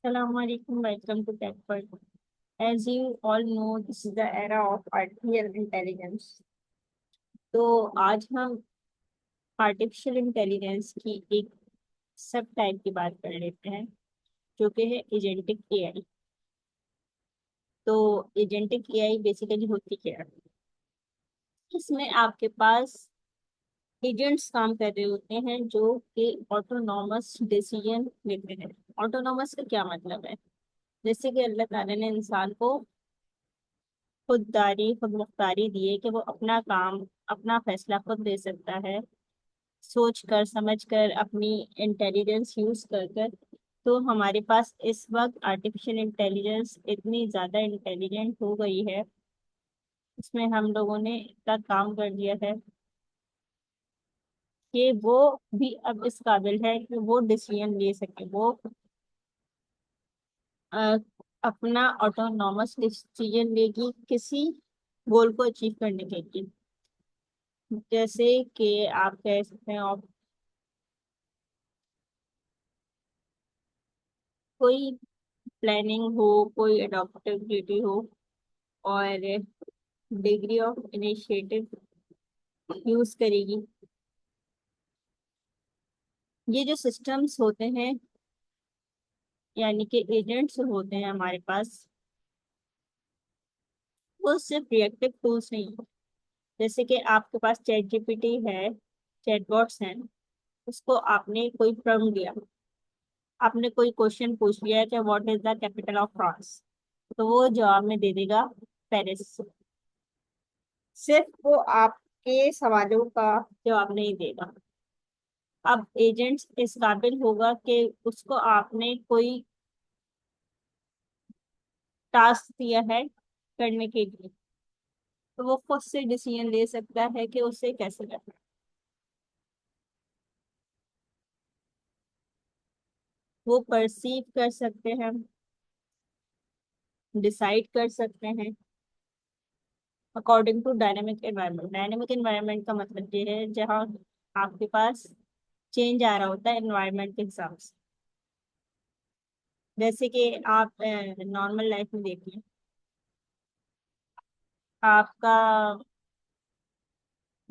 Assalamualaikum, welcome to TechPod. As you all know, this is the era of artificial intelligence. तो आज हम artificial intelligence की एक सब टाइप की बात कर लेते हैं, जो कि है एजेंटिक एआई। तो एजेंटिक एआई बेसिकली होती क्या है? इसमें आपके पास एजेंट्स काम कर रहे होते हैं जो कि ऑटोनॉमस डिसीजन लेते हैं। ऑटोनॉमस का क्या मतलब है? जैसे कि अल्लाह ताला ने इंसान को खुद मुख्तारी दी है कि वो अपना काम, अपना फैसला खुद ले सकता है, सोच कर समझ कर अपनी इंटेलिजेंस यूज कर कर। तो हमारे पास इस वक्त आर्टिफिशियल इंटेलिजेंस इतनी ज्यादा इंटेलिजेंट हो गई है, इसमें हम लोगों ने इतना काम कर दिया है कि वो भी अब इस काबिल है कि वो डिसीजन ले सके। वो अ, अपना ऑटोनॉमस डिसीजन लेगी किसी गोल को अचीव करने के लिए। जैसे कि आप कह सकते हैं, आप कोई प्लानिंग हो, कोई अडॉप्टेबिलिटी हो, और डिग्री ऑफ इनिशिएटिव यूज करेगी। ये जो सिस्टम्स होते हैं, यानी कि एजेंट्स होते हैं हमारे पास, वो सिर्फ रिएक्टिव टूल्स नहीं है। जैसे कि आपके पास चैट जीपीटी है, चैटबॉट्स हैं। उसको आपने कोई प्रॉम्प्ट दिया, आपने कोई क्वेश्चन पूछ लिया कि what is the capital of France, तो वो जवाब में दे देगा पेरिस। सिर्फ वो आपके सवालों का जवाब नहीं देगा। अब एजेंट्स इस काबिल होगा कि उसको आपने कोई टास्क दिया है करने के लिए, तो वो खुद से डिसीजन ले सकता है कि उसे कैसे करना है। वो परसीव कर सकते हैं, डिसाइड कर सकते हैं according to dynamic environment. Dynamic environment का मतलब ये है जहाँ आपके पास चेंज आ रहा होता है एनवायरनमेंट के हिसाब से। जैसे कि आप नॉर्मल लाइफ में देखिए, आपका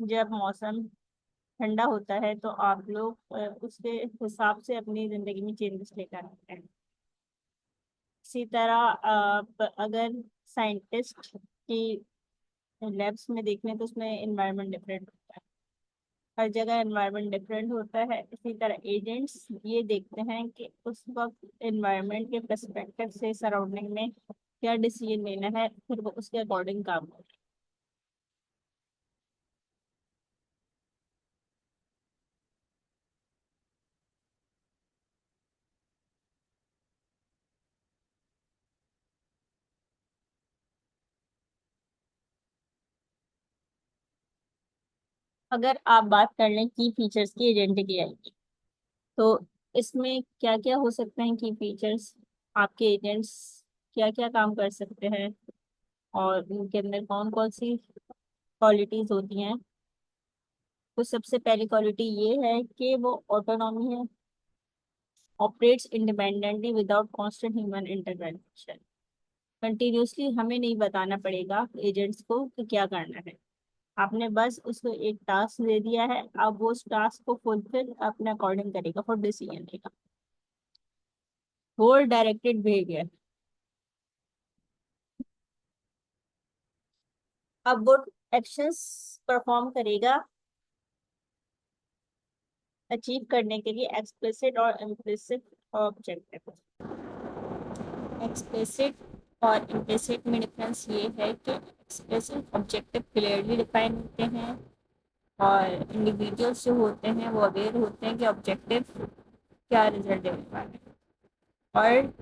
जब मौसम ठंडा होता है तो आप लोग उसके हिसाब से अपनी जिंदगी में चेंजेस लेकर आते हैं। इसी तरह अगर साइंटिस्ट की लैब्स में देखें तो उसमें एनवायरनमेंट डिफरेंट होता है। हर जगह एनवायरनमेंट डिफरेंट होता है। इसी तरह एजेंट्स ये देखते हैं कि उस वक्त एनवायरनमेंट के पर्सपेक्टिव से सराउंडिंग में क्या डिसीजन लेना है, फिर वो उसके अकॉर्डिंग काम करते हैं। अगर आप बात कर लें की फीचर्स की एजेंटिक एआई की, तो इसमें क्या क्या हो सकते हैं की फीचर्स? आपके एजेंट्स क्या क्या काम कर सकते हैं, और उनके अंदर कौन कौन सी क्वालिटीज होती हैं? तो सबसे पहली क्वालिटी ये है कि वो ऑटोनॉमी है, operates independently without constant human intervention. Continuously हमें नहीं बताना पड़ेगा एजेंट्स को कि क्या करना है। आपने बस उसको एक टास्क दे दिया है, अब वो उस टास्क को फुलफिल अपने अकॉर्डिंग करेगा, फॉर डिसीजन लेगा। गोल डायरेक्टेड बिहेवियर। अब वो एक्शंस परफॉर्म करेगा अचीव करने के लिए एक्सप्लिसिट और इम्प्लिसिट ऑब्जेक्टिव। एक्सप्लिसिट और इम्प्लिसिट में डिफरेंस ये है कि एक्सप्लिसिट ऑब्जेक्टिव क्लियरली डिफाइन होते हैं, और इंडिविजुअल्स जो होते हैं वो अवेयर होते हैं कि ऑब्जेक्टिव क्या रिजल्ट देने वाला है। और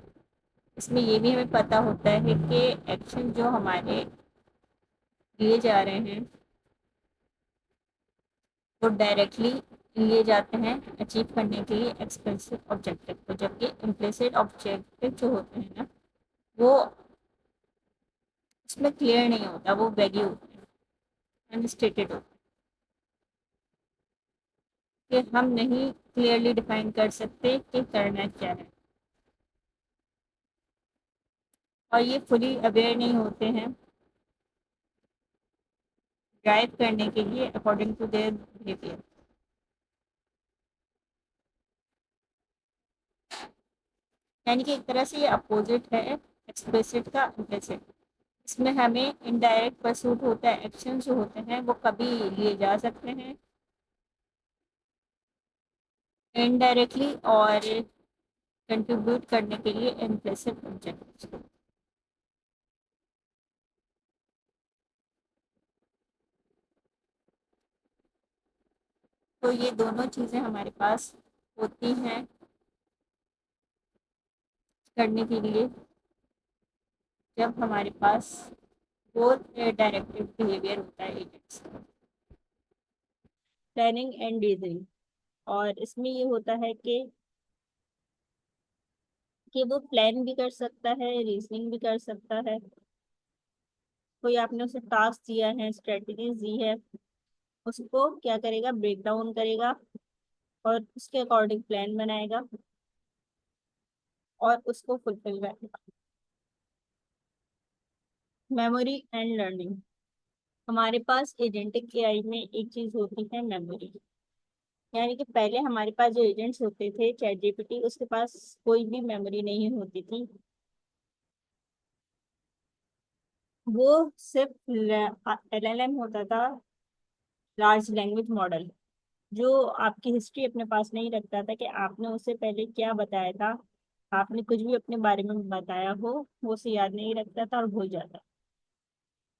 इसमें ये भी हमें पता होता है कि एक्शन जो हमारे लिए जा रहे हैं वो डायरेक्टली लिए जाते हैं अचीव करने के लिए एक्सप्लिसिट ऑब्जेक्टिव को, जबकि इम्प्लिसिट ऑब्जेक्टिव जो होते हैं ना, वो उसमें क्लियर नहीं होता, वो वैग्यू होते हैं, अनस्टेटेड होते हैं, कि हम नहीं क्लियरली डिफाइन कर सकते कि करना क्या है। और ये फुली अवेयर नहीं होते हैं ड्राइव करने के लिए अकॉर्डिंग टू देयर बिहेवियर। यानी कि एक तरह से ये अपोजिट है एक्सप्लिसिट का इम्प्लिसिट। इसमें हमें इनडायरेक्ट परसूट होता है, एक्शन जो होते हैं वो कभी लिए जा सकते हैं इनडायरेक्टली और कंट्रीब्यूट करने के लिए इम्प्लिसिट ऑब्जेक्ट। तो ये दोनों चीज़ें हमारे पास होती हैं करने के लिए जब हमारे पास बोथ डायरेक्टिव बिहेवियर होता है एजेंट्स। प्लानिंग एंड रीजनिंग, और इसमें ये होता है कि वो प्लान भी कर सकता है, रीजनिंग भी कर सकता है। कोई आपने उसे टास्क दिया है, स्ट्रेटजीज दी है, उसको क्या करेगा, ब्रेक डाउन करेगा और उसके अकॉर्डिंग प्लान बनाएगा और उसको फुलफिल करेगा। मेमोरी एंड लर्निंग, हमारे पास एजेंटिक एआई में एक चीज होती है मेमोरी। यानी कि पहले हमारे पास जो एजेंट्स होते थे चैट जीपीटी, उसके पास कोई भी मेमोरी नहीं होती थी। वो सिर्फ एलएलएम होता था, लार्ज लैंग्वेज मॉडल, जो आपकी हिस्ट्री अपने पास नहीं रखता था कि आपने उससे पहले क्या बताया था। आपने कुछ भी अपने बारे में बताया हो वो उसे याद नहीं रखता था और भूल जाता।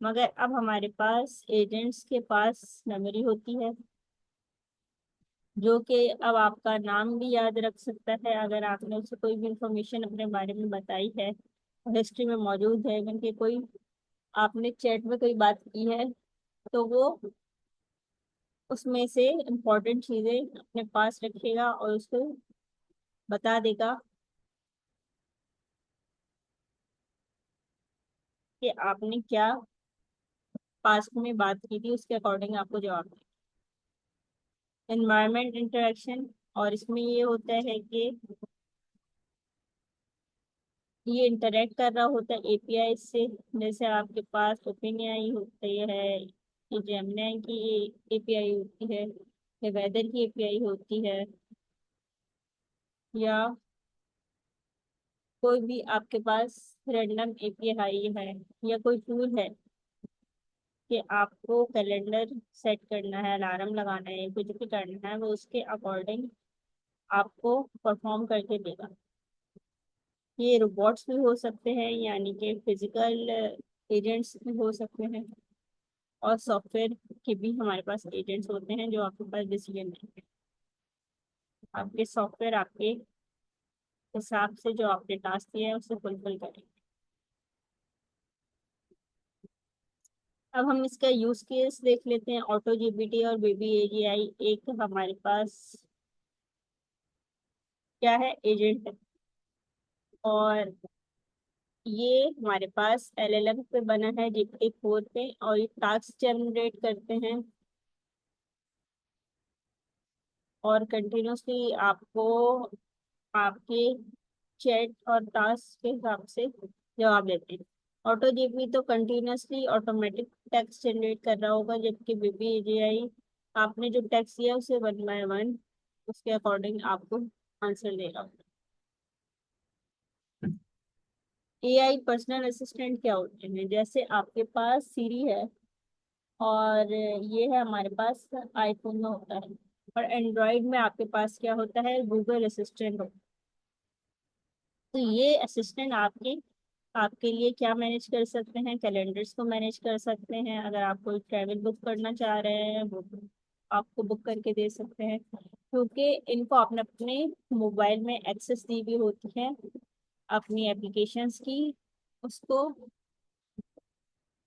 मगर अब हमारे पास एजेंट्स के पास मेमोरी होती है, जो कि अब आपका नाम भी याद रख सकता है अगर आपने उसे कोई भी इंफॉर्मेशन अपने बारे में बताई है, हिस्ट्री में मौजूद है। इवन कि कोई आपने चैट में कोई बात की है तो वो उसमें से इम्पोर्टेंट चीजें अपने पास रखेगा और उसको बता देगा कि आपने क्या पास्ट में बात की थी, उसके अकॉर्डिंग आपको जवाब दें। एनवायरमेंट इंटरेक्शन, और इसमें ये होता है कि ये इंटरेक्ट कर रहा होता है एपीआई से। जैसे आपके पास ओपन एआई होती है, ये जेमिनी की एपीआई होती है, या वेदर की एपीआई होती है, या कोई भी आपके पास रैंडम एपीआई है, या कोई टूल है कि आपको कैलेंडर सेट करना है, अलार्म लगाना है, कुछ भी करना है, वो उसके अकॉर्डिंग आपको परफॉर्म करके देगा। ये रोबोट्स भी हो सकते हैं, यानी कि फिजिकल एजेंट्स भी हो सकते हैं, और सॉफ्टवेयर के भी हमारे पास एजेंट्स होते हैं जो आपके पास डिसीजन लेंगे। आपके सॉफ्टवेयर आपके हिसाब से जो आपने टास्क दिया है उसे फुलफिल करेंगे। अब हम इसका यूज केस देख लेते हैं। ऑटो जीपीटी और बेबी एजीआई एक हमारे पास क्या है, एजेंट है। और ये हमारे पास एलएलएम पे बना है, जीपीटी 4 पे, और ये टास्क जनरेट करते हैं और कंटिन्यूसली आपको आपके चैट और टास्क के हिसाब से जवाब देते हैं। ऑटो जीपी तो कंटिन्यूसली ऑटोमेटिक टेक्स्ट जनरेट कर रहा होगा, जबकि बीबी एजीआई आपने जो टेक्स्ट दिया उसे वन बाय वन उसके अकॉर्डिंग आपको आंसर देगा। एआई पर्सनल असिस्टेंट क्या होते हैं, जैसे आपके पास सीरी है, और ये है हमारे पास आईफोन में होता है, और एंड्रॉयड में आपके पास क्या होता है, गूगल असिस्टेंट होता है। तो ये असिस्टेंट आपके आपके लिए क्या मैनेज कर सकते हैं, कैलेंडर्स को मैनेज कर सकते हैं। अगर आप कोई ट्रैवल बुक करना चाह रहे हैं वो आपको बुक करके दे सकते हैं, क्योंकि इनको आपने अपने मोबाइल में एक्सेस दी भी होती है अपनी एप्लीकेशंस की। उसको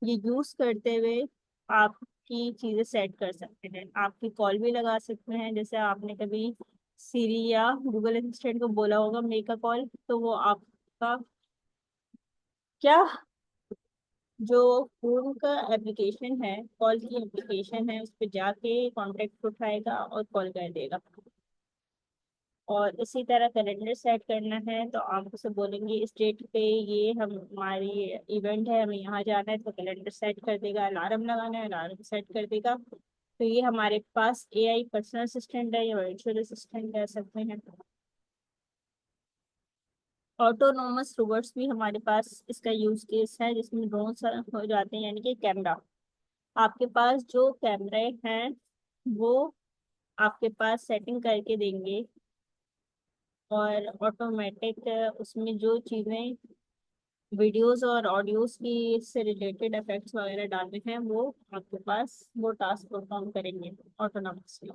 ये यूज करते हुए आपकी चीजें सेट कर सकते हैं, आपकी कॉल भी लगा सकते हैं। जैसे आपने कभी सीरी या गूगल असिस्टेंट को बोला होगा मेक अ कॉल, तो वो आपका क्या, जो फोन का एप्लीकेशन है, कॉल की एप्लीकेशन है, उस पर जाके कॉन्टेक्ट उठाएगा और कॉल कर देगा। और इसी तरह कैलेंडर सेट करना है तो आप उसे बोलेंगे इस डेट पे ये हम हमारी इवेंट है, हमें यहाँ जाना है, तो कैलेंडर सेट कर देगा। अलार्म लगाना है, अलार्म सेट कर देगा। तो ये हमारे पास एआई पर्सनल असिस्टेंट है या वर्चुअल असिस्टेंट कह सकते हैं। ऑटोनोमस रोबोट्स भी हमारे पास इसका यूज केस है, जिसमें ड्रोन हो जाते हैं, यानी कि कैमरा। आपके पास जो कैमरे हैं वो आपके पास सेटिंग करके देंगे, और ऑटोमेटिक उसमें जो चीज़ें वीडियोस और ऑडियोज की से रिलेटेड इफेक्ट्स वगैरह डालने हैं वो आपके पास वो टास्क परफॉर्म करेंगे ऑटोनॉमसली।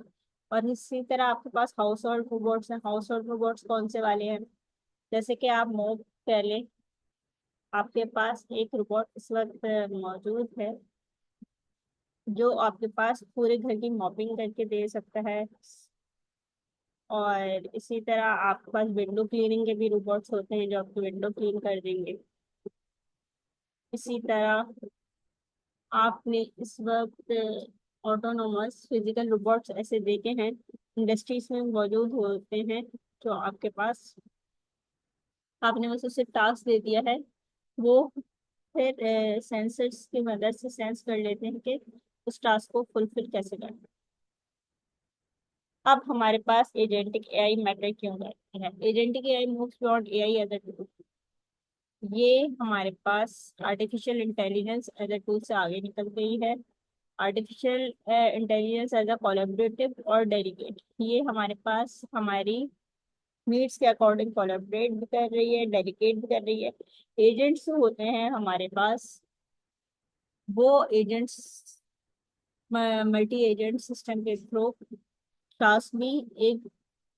और इसी तरह आपके पास हाउस होल्ड रोबोट्स हैं। हाउस होल्ड रोबोट्स कौन से वाले हैं? जैसे कि आप मोब कह लें, आपके पास एक रोबोट इस वक्त मौजूद है जो आपके पास पूरे घर की मॉपिंग करके दे सकता है। और इसी तरह आपके पास विंडो क्लीनिंग के भी रोबोट्स होते हैं जो आपकी विंडो क्लीन कर देंगे। इसी तरह आपने इस वक्त ऑटोनोमस फिजिकल रोबोट्स ऐसे देखे हैं, इंडस्ट्रीज में मौजूद होते हैं, जो आपके पास आपने बस उसे टास्क दे दिया है, वो फिर सेंसर्स की मदद से सेंस कर लेते हैं कि उस टास्क को फुलफिल कैसे करना है। अब हमारे पास एजेंटिक एआई मैटर क्यों करती है? Agentic AI moves beyond AI as a tool. ये हमारे पास artificial intelligence as a tool से आगे निकल गई है। Artificial intelligence as a collaborative और डेलीगेट, ये हमारे पास हमारी नीड्स के अकॉर्डिंग कोलैबोरेट भी कर रही है, डेलीगेट भी कर रही है। एजेंट्स होते हैं हमारे पास, वो एजेंट्स मल्टी एजेंट सिस्टम के थ्रू टास्क भी एक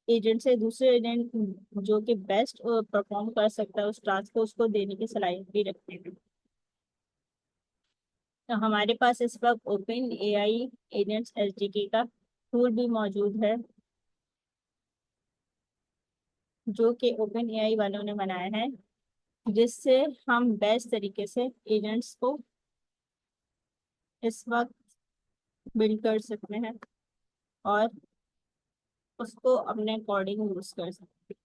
एजेंट से दूसरे एजेंट जो कि बेस्ट परफॉर्म कर सकता है उस टास्क को, उसको देने की सलाहियत भी रखते हैं। तो हमारे पास इस वक्त ओपन एआई एजेंट्स एसडीके का टूल भी मौजूद है, जो कि ओपन एआई वालों ने बनाया है, जिससे हम बेस्ट तरीके से एजेंट्स को इस वक्त बिल्ड कर सकते हैं और उसको अपने अकॉर्डिंग यूज कर सकते हैं।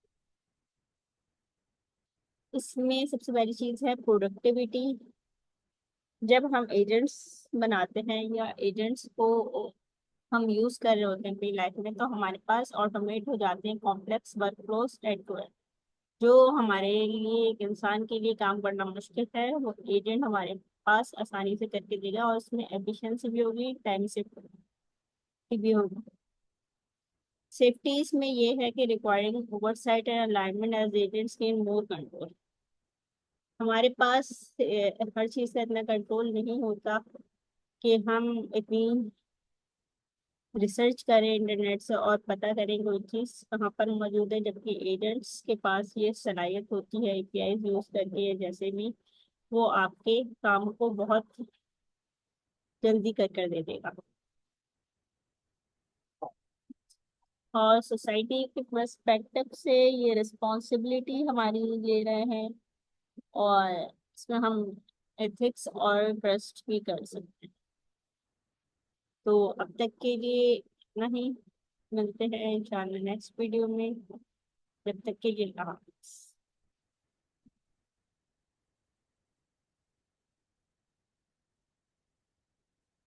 इसमें सबसे पहली चीज़ है प्रोडक्टिविटी। जब हम एजेंट्स बनाते हैं या एजेंट्स को हम यूज कर रहे होते हैं अपनी लाइफ में, तो हमारे पास ऑटोमेट हो जाते हैं complex work flows end to end. जो हमारे लिए एक इंसान के लिए काम करना मुश्किल है, वो एजेंट हमारे पास आसानी से करके देगा, और उसमें एफिशिएंसी भी होगी, टाइम सेफ्टी भी होगी। सेफ्टीज में ये है कि requiring oversight and alignment as agents gain more control. हमारे पास हर चीज़ का इतना कंट्रोल नहीं होता कि हम इतनी रिसर्च करें इंटरनेट से और पता करें कोई चीज़ कहाँ पर मौजूद है, जबकि एजेंट्स के पास ये सलाहियत होती है एपीआई यूज करके या जैसे भी, वो आपके काम को बहुत जल्दी कर दे देगा। और सोसाइटी के पर्सपेक्टिव से ये रिस्पॉन्सिबिलिटी हमारी ले रहे हैं, और इसमें हम एथिक्स और ट्रस्ट भी कर सकते हैं। तो अब तक के लिए इतना ही, मिलते हैं इंशाल्लाह नेक्स्ट वीडियो में। जब तक के लिए अल्लाह हाफ़िज़।